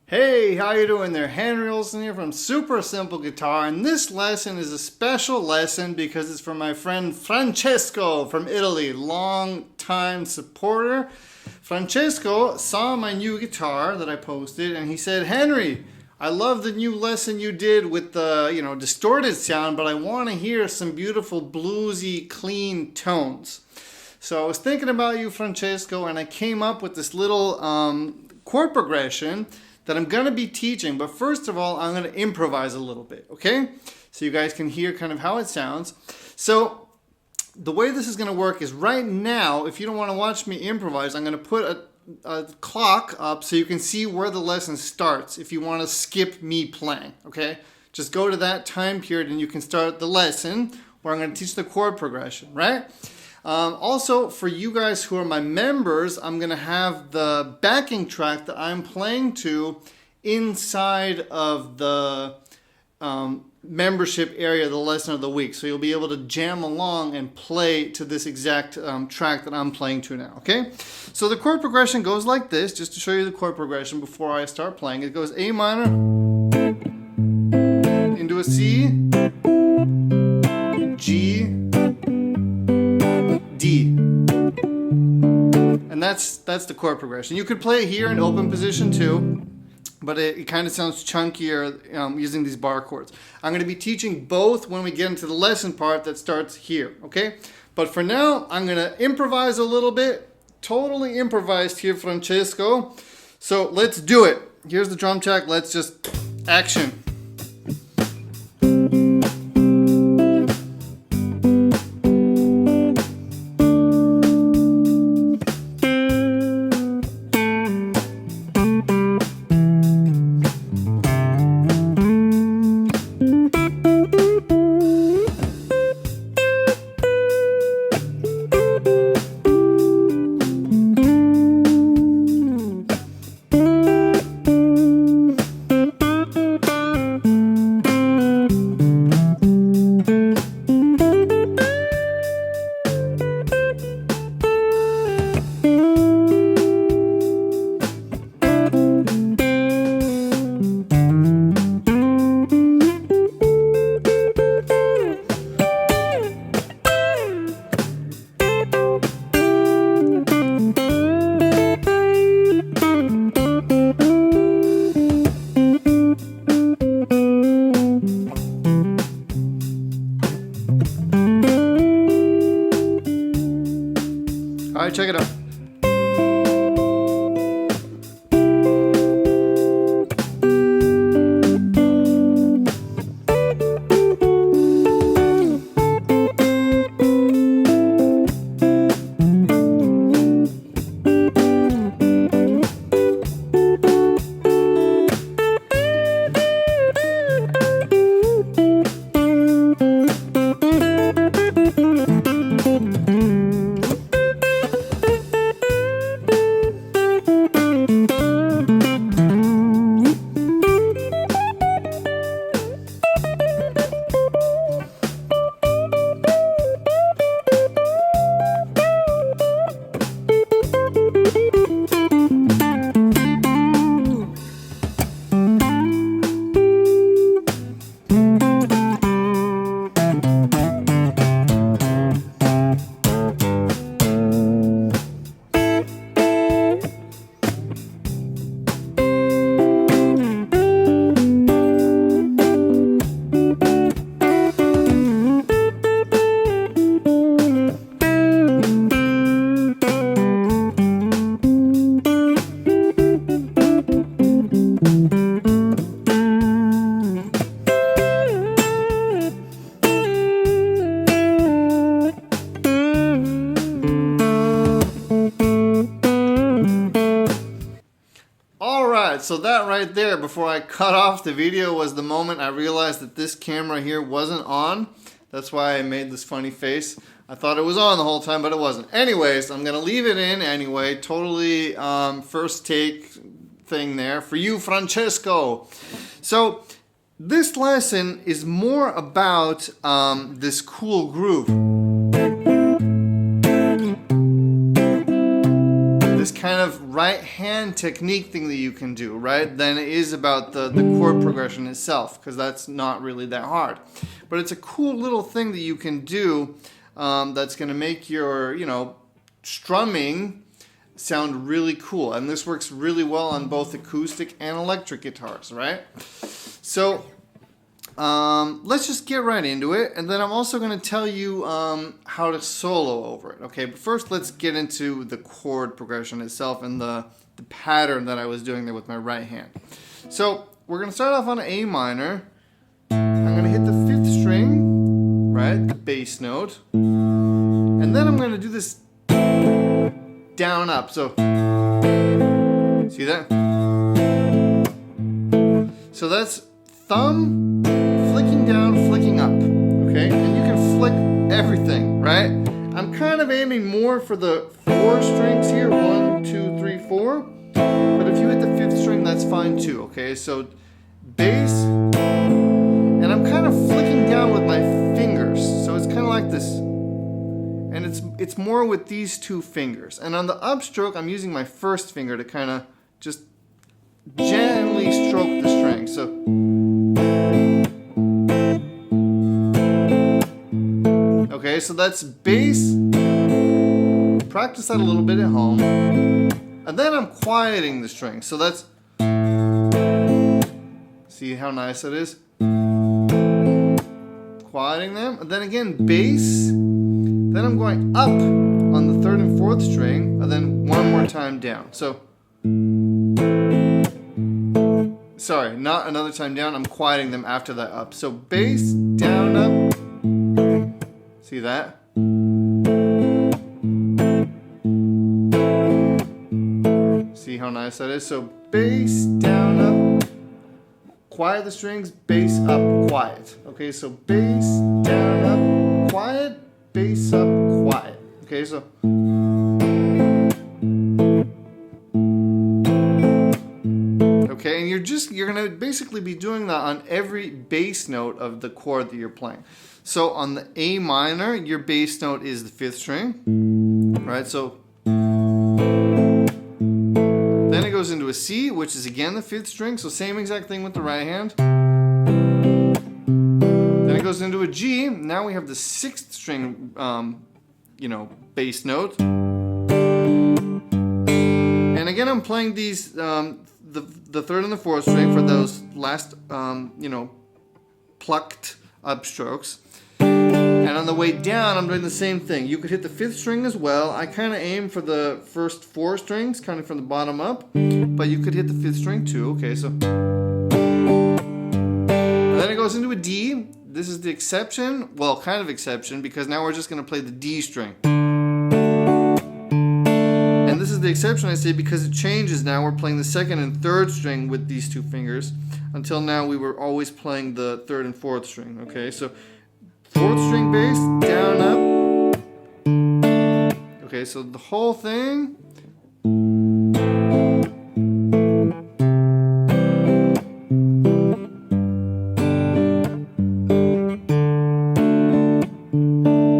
Hey, how you doing there? Henry Olson here from Super Simple Guitar, and this lesson is a special lesson because it's from my friend Francesco from Italy, long time supporter. Francesco saw my new guitar that I posted and he said, "Henry, I love the new lesson you did with the, distorted sound, but I want to hear some beautiful bluesy, clean tones." So I was thinking about you, Francesco, and I came up with this little chord progression that I'm going to be teaching. But first of all, I'm going to improvise a little bit, okay? So you guys can hear kind of how it sounds. So the way this is going to work is right now, if you don't want to watch me improvise, I'm going to put a clock up so you can see where the lesson starts if you want to skip me playing, okay? Just go to that time period and you can start the lesson where I'm going to teach the chord progression, right? Also, for you guys who are my members, I'm going to have the backing track that I'm playing to inside of the membership area, the lesson of the week. So you'll be able to jam along and play to this exact track that I'm playing to now, okay? So the chord progression goes like this, just to show you the chord progression before I start playing. It goes A minor, into a C, G, D. And that's the chord progression. You could play it here in open position too, but it kind of sounds chunkier using these bar chords. I'm going to be teaching both when we get into the lesson part that starts here, okay? But for now, I'm going to improvise a little bit. Totally improvised here, Francesco. So let's do it. Here's the drum track. Let's just action. All right, check it out. So that right there, before I cut off the video, was the moment I realized that this camera here wasn't on. That's why I made this funny face. I thought it was on the whole time, but it wasn't. Anyways, I'm going to leave it in anyway. Totally first take thing there for you, Francesco. So this lesson is more about this cool groove. This kind of right hand technique thing that you can do, right, than it is about the chord progression itself, because that's not really that hard. But it's a cool little thing that you can do that's going to make your, you know, strumming sound really cool. And this works really well on both acoustic and electric guitars, right? So let's just get right into it, and then I'm also going to tell you how to solo over it. Okay, but first let's get into the chord progression itself and the pattern that I was doing there with my right hand. So we're going to start off on an A minor. I'm going to hit the 5th string, right, the bass note, and then I'm going to do this down up. So see that? So that's thumb flicking down, flicking up, okay? And you can flick everything, right? I'm kind of aiming more for the 4 strings here, 1, 2, 3, 4. But if you hit the 5th string, that's fine too, okay? So bass, and I'm kind of flicking down with my fingers. So it's kind of like this, and it's more with these 2 fingers. And on the upstroke, I'm using my 1st finger to kind of just gently stroke the string. So okay, so that's bass. Practice that a little bit at home. And then I'm quieting the string. So that's, see how nice that is? Quieting them. And then again, bass. Then I'm going up on the 3rd and 4th string, and then one more time down. So, sorry, not another time down. I'm quieting them after that up. So bass, down, up. See that? See how nice that is? So bass, down, up. Quiet the strings, bass, up, quiet. Okay, so bass, down, up, quiet, bass, up, quiet. Okay, so okay, and you're gonna basically be doing that on every bass note of the chord that you're playing. So on the A minor, your bass note is the 5th string, right? So then it goes into a C, which is again the 5th string. So same exact thing with the right hand. Then it goes into a G. Now we have the 6th string, you know, bass note. And again, I'm playing these, the 3rd and the 4th string for those last, you know, plucked upstrokes. And on the way down, I'm doing the same thing. You could hit the 5th string as well. I kind of aim for the first 4 strings, kind of from the bottom up. But you could hit the 5th string too. Okay, so. And then it goes into a D. This is the exception. Well, kind of exception, because now we're just going to play the D string. And this is the exception, I say, because it changes now. We're playing the 2nd and 3rd string with these 2 fingers. Until now, we were always playing the 3rd and 4th string. Okay, so 4th string bass, down, up. Okay, so the whole thing.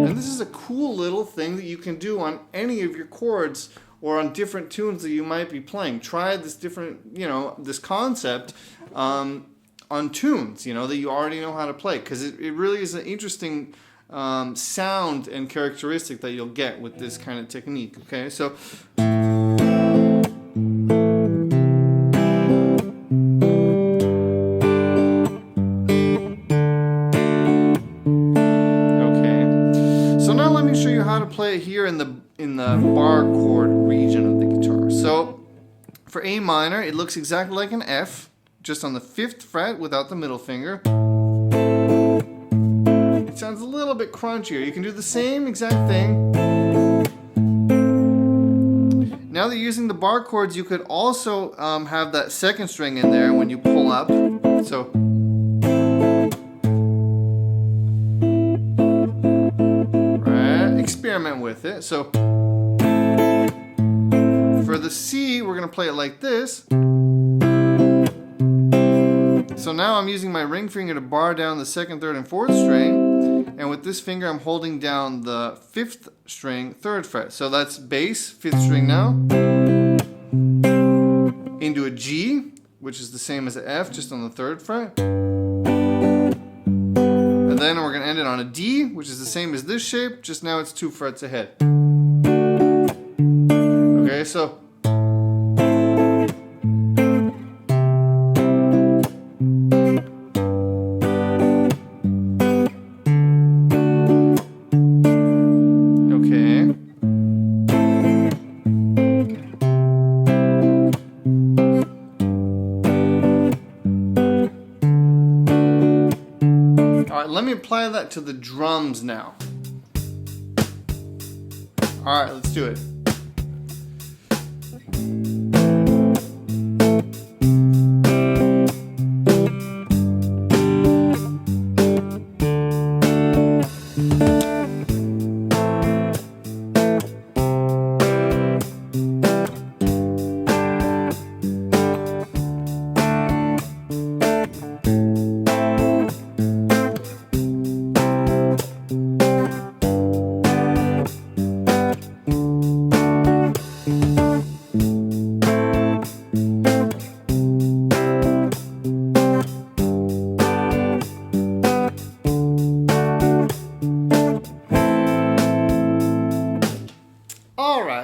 And this is a cool little thing that you can do on any of your chords or on different tunes that you might be playing. Try this different, you know, this concept on tunes, you know, that you already know how to play, because it really is an interesting sound and characteristic that you'll get with this kind of technique. Okay, so now let me show you how to play it here in the bar chord region of the guitar. So for A minor, it looks exactly like an F, just on the 5th fret without the middle finger. It sounds a little bit crunchier. You can do the same exact thing. Now that you're using the bar chords, you could also have that 2nd string in there when you pull up. So right, experiment with it. So for the C, we're going to play it like this. So now I'm using my ring finger to bar down the 2nd, 3rd, and 4th string. And with this finger, I'm holding down the 5th string, 3rd fret. So that's bass, 5th string now. G, which is the same as an F, just on the 3rd fret. And then we're going to end it on a D, which is the same as this shape, just now it's 2 frets ahead. Okay, so let me apply that to the drums now. All right, let's do it.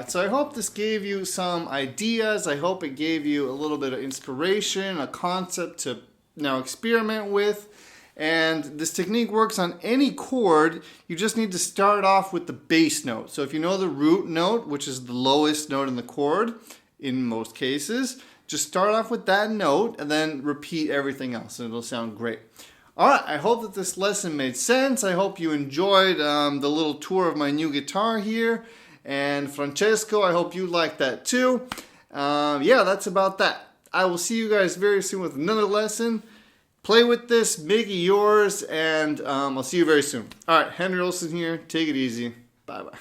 So I hope this gave you some ideas. I hope it gave you a little bit of inspiration, a concept to now experiment with. And this technique works on any chord. You just need to start off with the bass note. So if you know the root note, which is the lowest note in the chord, in most cases, just start off with that note and then repeat everything else and it'll sound great. Alright, I hope that this lesson made sense. I hope you enjoyed the little tour of my new guitar here. And Francesco, I hope you liked that too. Yeah, that's about that. I will see you guys very soon with another lesson. Play with this, make it yours, and I'll see you very soon. Alright, Henry Olsen here. Take it easy. Bye-bye.